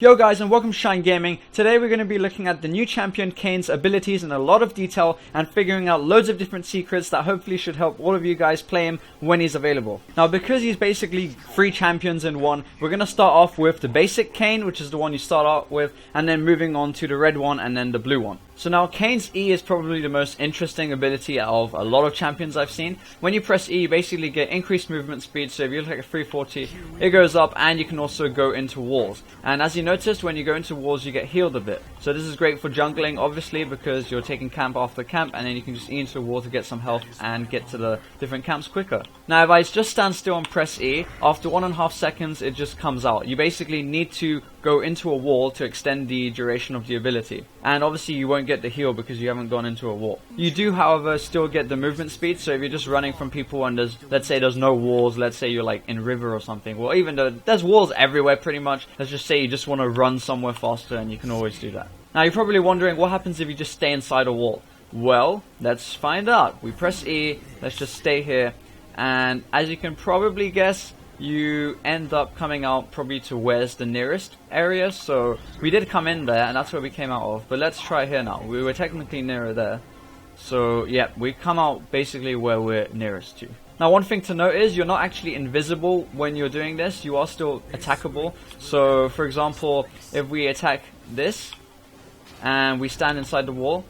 Yo guys, and welcome to ShayanGaming. Today we're going to be looking at the new champion Kayn's abilities in a lot of detail and figuring out loads of different secrets that hopefully should help all of you guys play him when he's available. Now because he's basically 3 champions in one, we're going to start off with the basic Kayn, which is the one you start out with, and then moving on to the red one and then the blue one. So now Kayn's E is probably the most interesting ability of a lot of champions I've seen. When you press E, you basically get increased movement speed, so if you look at 340, it goes up, and you can also go into walls. And as you noticed, when you go into walls you get healed a bit. So this is great for jungling, obviously, because you're taking camp after camp, and then you can just E into the wall to get some health and get to the different camps quicker. Now if I just stand still and press E, after 1.5 seconds it just comes out. You basically need to go into a wall to extend the duration of the ability. And obviously you won't get the heal because you haven't gone into a wall. You do, however, still get the movement speed, so if you're just running from people and let's say there's no walls, let's say you're like in river or something, well, even though there's walls everywhere pretty much, let's just say you just want to run somewhere faster, and you can always do that. Now you're probably wondering what happens if you just stay inside a wall. Well, let's find out. We press E, let's just stay here, and as you can probably guess, you end up coming out probably to where's the nearest area. So we did come in there, and that's where we came out of, but let's try here now. We were technically nearer there, so yeah, we come out basically where we're nearest to. Now one thing to note is you're not actually invisible when you're doing this. You are still attackable. So for example, if we attack this and we stand inside the wall,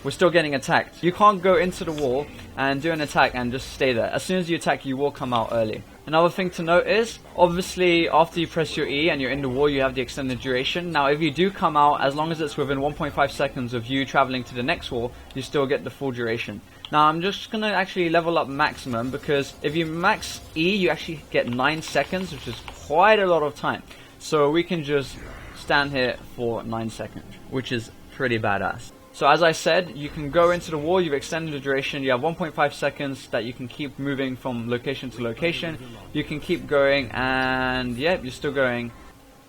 we're still getting attacked. You can't go into the wall and do an attack and just stay there. As soon as you attack, you will come out early. Another thing to note is, obviously after you press your E and you're in the wall, you have the extended duration. Now if you do come out, as long as it's within 1.5 seconds of you traveling to the next wall, you still get the full duration. Now I'm just going to actually level up maximum, because if you max E, you actually get 9 seconds, which is quite a lot of time. So we can just stand here for 9 seconds, which is pretty badass. So as I said, you can go into the wall, you've extended the duration, you have 1.5 seconds that you can keep moving from location to location. You can keep going, and yeah, you're still going.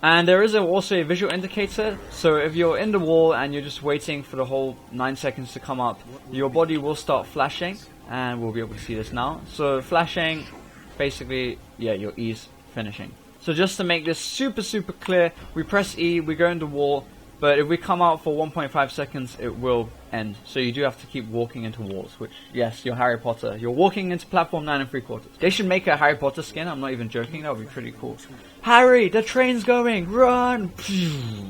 And there is also a visual indicator, so if you're in the wall and you're just waiting for the whole 9 seconds to come up, your body will start flashing, and we'll be able to see this now. So flashing, basically, yeah, your E's finishing. So just to make this super clear, we press E, we go in the wall, but if we come out for 1.5 seconds, it will end. So you do have to keep walking into walls, which, yes, you're Harry Potter. You're walking into platform 9 3/4. They should make a Harry Potter skin, I'm not even joking, that would be pretty cool. Harry, the train's going, run!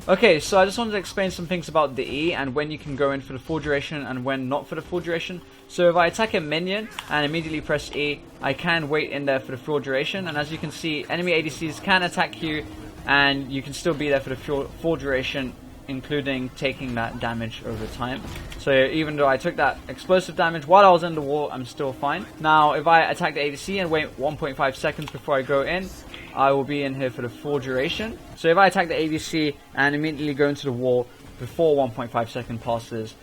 Okay, so I just wanted to explain some things about the E and when you can go in for the full duration and when not for the full duration. So if I attack a minion and immediately press E, I can wait in there for the full duration, and as you can see, enemy ADCs can attack you, and you can still be there for the full duration, including taking that damage over time. So even though I took that explosive damage while I was in the wall, I'm still fine. Now if I attack the ADC and wait 1.5 seconds before I go in, I will be in here for the full duration. So if I attack the ADC and immediately go into the wall before 1.5 seconds passes,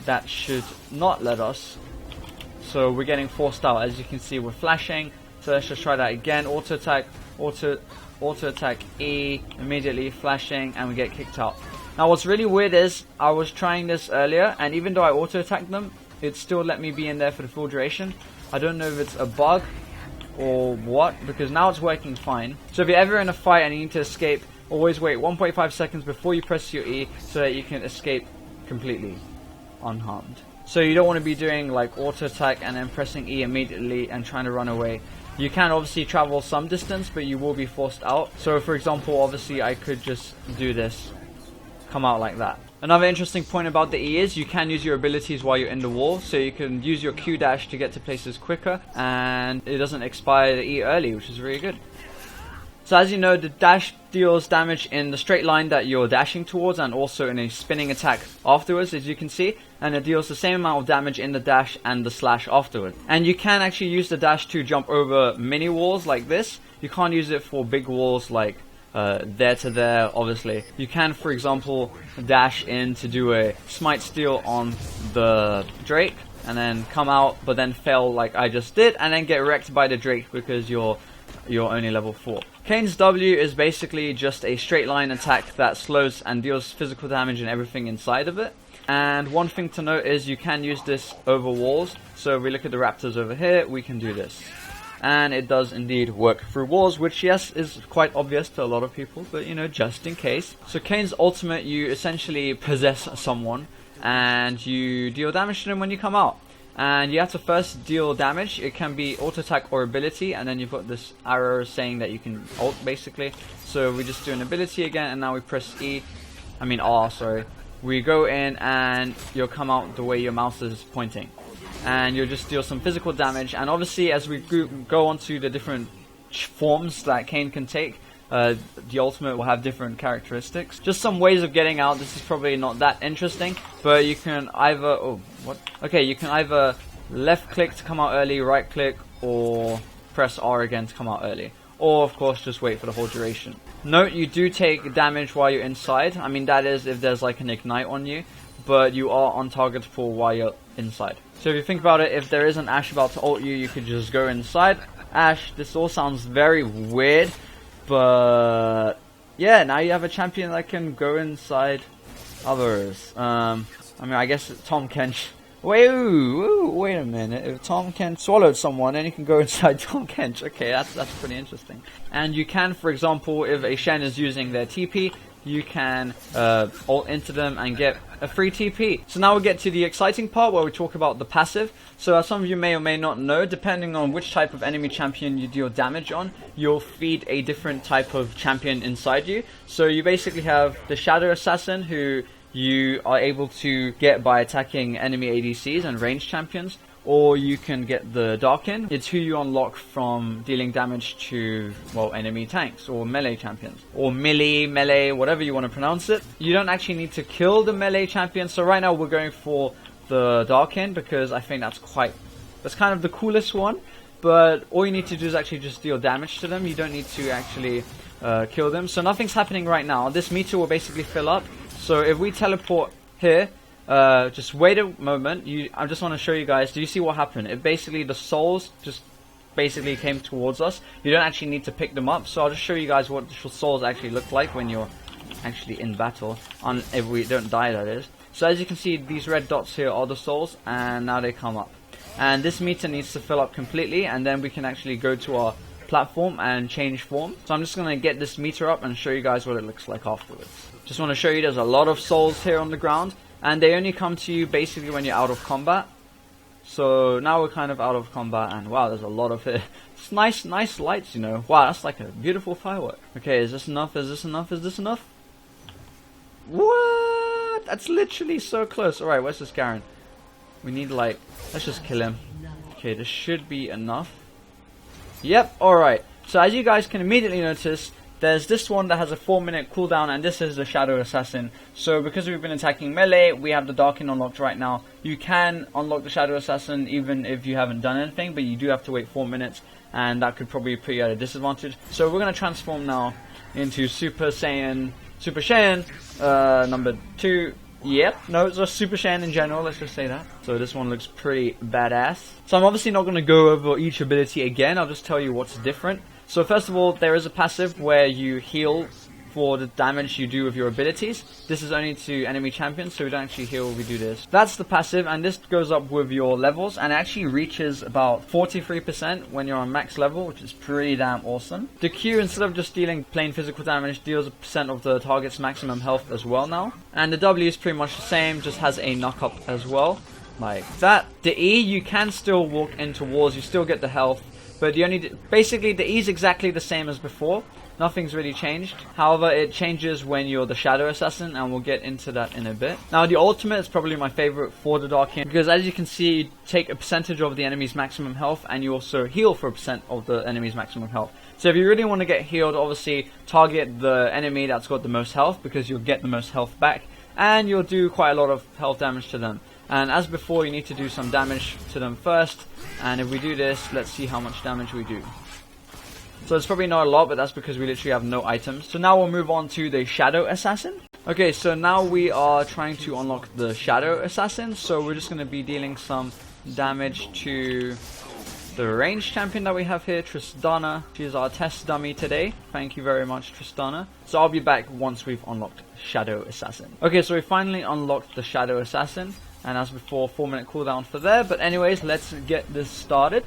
that should not let us. So we're getting forced out. As you can see, we're flashing. So let's just try that again. Auto attack, auto attack E, immediately flashing, and we get kicked out. Now what's really weird is, I was trying this earlier, and even though I auto-attacked them, it still let me be in there for the full duration. I don't know if it's a bug or what, because now it's working fine. So if you're ever in a fight and you need to escape, always wait 1.5 seconds before you press your E, so that you can escape completely unharmed. So you don't want to be doing like auto-attack and then pressing E immediately and trying to run away. You can obviously travel some distance, but you will be forced out. So for example, obviously I could just do this, come out like that. Another interesting point about the E is you can use your abilities while you're in the wall, so you can use your Q dash to get to places quicker, and it doesn't expire the E early, which is really good. So as you know, the dash deals damage in the straight line that you're dashing towards, and also in a spinning attack afterwards, as you can see, and it deals the same amount of damage in the dash and the slash afterward. And you can actually use the dash to jump over mini walls like this. You can't use it for big walls like there to there, obviously. You can, for example, dash in to do a smite steal on the Drake, and then come out, but then fail like I just did, and then get wrecked by the Drake because you're only level 4. Kayn's W is basically just a straight line attack that slows and deals physical damage and everything inside of it. And one thing to note is you can use this over walls. So if we look at the raptors over here, we can do this. and it does indeed work through walls, which yes is quite obvious to a lot of people, but you know, just in case. So Kayn's ultimate, you essentially possess someone and you deal damage to them when you come out. And you have to first deal damage. It can be auto attack or ability, and then you've got this arrow saying that you can ult basically. So we just do an ability again, and now we press R, sorry. We go in and you'll come out the way your mouse is pointing. And you'll just deal some physical damage, and obviously as we go on to the different forms that Kayn can take, the ultimate will have different characteristics. Just some ways of getting out. This is probably not that interesting, but you can either you can either left click to come out early, right click, or press R again to come out early, or of course just wait for the whole duration. Note, you do take damage while you're inside. I mean, that is if there's like an ignite on you, but you are on target for while you're inside. So if you think about it, if there is an Ashe about to ult you, you could just go inside. Ashe, this all sounds very weird, but yeah, now you have a champion that can go inside others. I mean, I guess Tom can... Wait a minute. If Tom can swallow someone, then you can go inside Tom Kench. Okay, that's pretty interesting. And you can, for example, if a Shen is using their TP, you can ult into them and get a free TP. So now we get to the exciting part where we talk about the passive. So as some of you may or may not know, depending on which type of enemy champion you deal damage on, you'll feed a different type of champion inside you. So you basically have the Shadow Assassin, who you are able to get by attacking enemy ADCs and ranged champions, or you can get the Darkin. It's who you unlock from dealing damage to, well, enemy tanks or melee champions, or melee, whatever you want to pronounce it. You don't actually need to kill the melee champion, so right now we're going for the Darkin because I think that's kind of the coolest one. But all you need to do is actually just deal damage to them. You don't need to actually kill them. So nothing's happening right now. This meter will basically fill up. So if we teleport here, just wait a moment. I just want to show you guys. Do you see what happened? It basically, the souls just basically came towards us. You don't actually need to pick them up. So I'll just show you guys what the souls actually look like when you're actually in battle. If we don't die, that is. So as you can see, these red dots here are the souls, and now they come up. And this meter needs to fill up completely, and then we can actually go to our platform and change form. So I'm just going to get this meter up and show you guys what it looks like afterwards. Just want to show you there's a lot of souls here on the ground, and they only come to you basically when you're out of combat. So now we're kind of out of combat, and wow, there's a lot of it. It's nice lights, you know. Wow, that's like a beautiful firework. Okay, is this enough? Is this enough? Is this enough? What? That's literally so close. Alright, where's this Garen? We need, like, let's just kill him. Okay, this should be enough. Yep, alright. So as you guys can immediately notice, there's this one that has a 4-minute cooldown, and this is the Shadow Assassin. So because we've been attacking melee, we have the Darkin unlocked right now. You can unlock the Shadow Assassin even if you haven't done anything, but you do have to wait 4 minutes, and that could probably put you at a disadvantage. So we're going to transform now into Super Saiyan number 2. Yep, no, it's just Super Saiyan in general, let's just say that. So this one looks pretty badass. So I'm obviously not going to go over each ability again, I'll just tell you what's different. So first of all, there is a passive where you heal for the damage you do with your abilities. This is only to enemy champions, so we don't actually heal when we do this. That's the passive, and this goes up with your levels, and actually reaches about 43% when you're on max level, which is pretty damn awesome. The Q, instead of just dealing plain physical damage, deals a percent of the target's maximum health as well now. And the W is pretty much the same, just has a knock up as well, like that. The E, you can still walk into walls, you still get the health, but basically the E is exactly the same as before. Nothing's really changed. However, it changes when you're the Shadow Assassin, and we'll get into that in a bit. Now, the ultimate is probably my favorite for the Darkin, because as you can see, you take a percentage of the enemy's maximum health, and you also heal for a percent of the enemy's maximum health. So if you really want to get healed, obviously target the enemy that's got the most health, because you'll get the most health back, and you'll do quite a lot of health damage to them. And as before, you need to do some damage to them first, and if we do this, let's see how much damage we do. So it's probably not a lot, but that's because we literally have no items. So now we'll move on to the Shadow Assassin. Okay, so now we are trying to unlock the Shadow Assassin. So we're just going to be dealing some damage to the ranged champion that we have here, Tristana. She's our test dummy today. Thank you very much, Tristana. So I'll be back once we've unlocked Shadow Assassin. Okay, so we finally unlocked the Shadow Assassin. And as before, 4-minute cooldown for there. But anyways, let's get this started.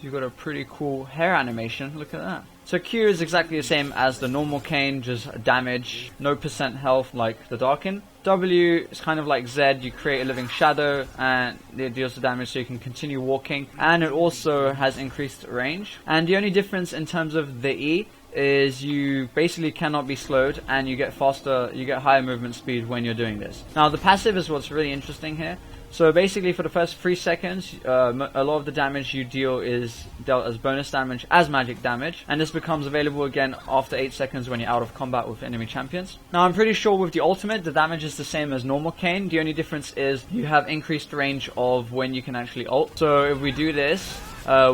You've got a pretty cool hair animation. Look at that. So Q is exactly the same as the normal Kayn, just damage, no % health like the Darkin. W is kind of like Z, you create a living shadow and it deals the damage so you can continue walking. And it also has increased range. And the only difference in terms of the E is you basically cannot be slowed and you get faster, you get higher movement speed when you're doing this. Now the passive is what's really interesting here. So basically for the first 3 seconds, a lot of the damage you deal is dealt as bonus damage, as magic damage, and this becomes available again after 8 seconds when you're out of combat with enemy champions. Now I'm pretty sure with the ultimate, the damage is the same as normal Kayn. The only difference is you have increased range of when you can actually ult. So if we do this,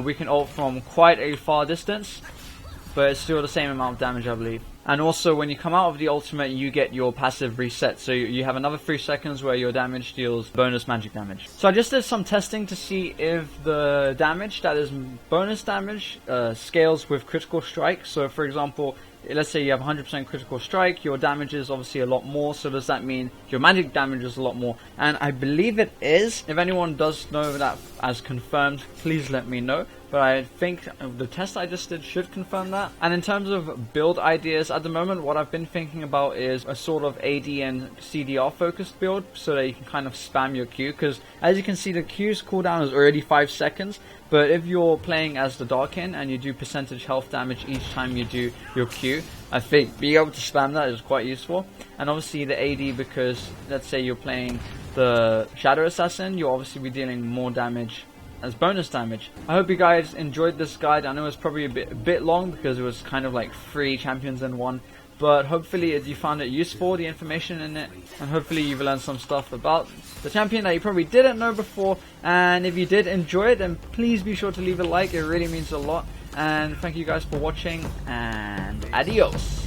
we can ult from quite a far distance, but it's still the same amount of damage, I believe. And also when you come out of the ultimate, you get your passive reset. So you have another 3 seconds where your damage deals bonus magic damage. So I just did some testing to see if the damage that is bonus damage scales with critical strike. So for example, let's say you have 100% critical strike, your damage is obviously a lot more, so does that mean your magic damage is a lot more? And I believe it is. If anyone does know that as confirmed, please let me know. But I think the test I just did should confirm that. And in terms of build ideas, at the moment what I've been thinking about is a sort of AD and CDR focused build, so that you can kind of spam your Q, because as you can see the Q's cooldown is already 5 seconds. But if you're playing as the Darkin and you do percentage health damage each time you do your Q, I think being able to spam that is quite useful. And obviously the AD, because let's say you're playing the Shadow Assassin, you'll obviously be dealing more damage as bonus damage. I hope you guys enjoyed this guide. I know it's probably a bit long because it was kind of like 3 champions in one. But hopefully you found it useful, the information in it, and hopefully you've learned some stuff about the champion that you probably didn't know before. And if you did enjoy it, then please be sure to leave a like, it really means a lot. And thank you guys for watching, and adios!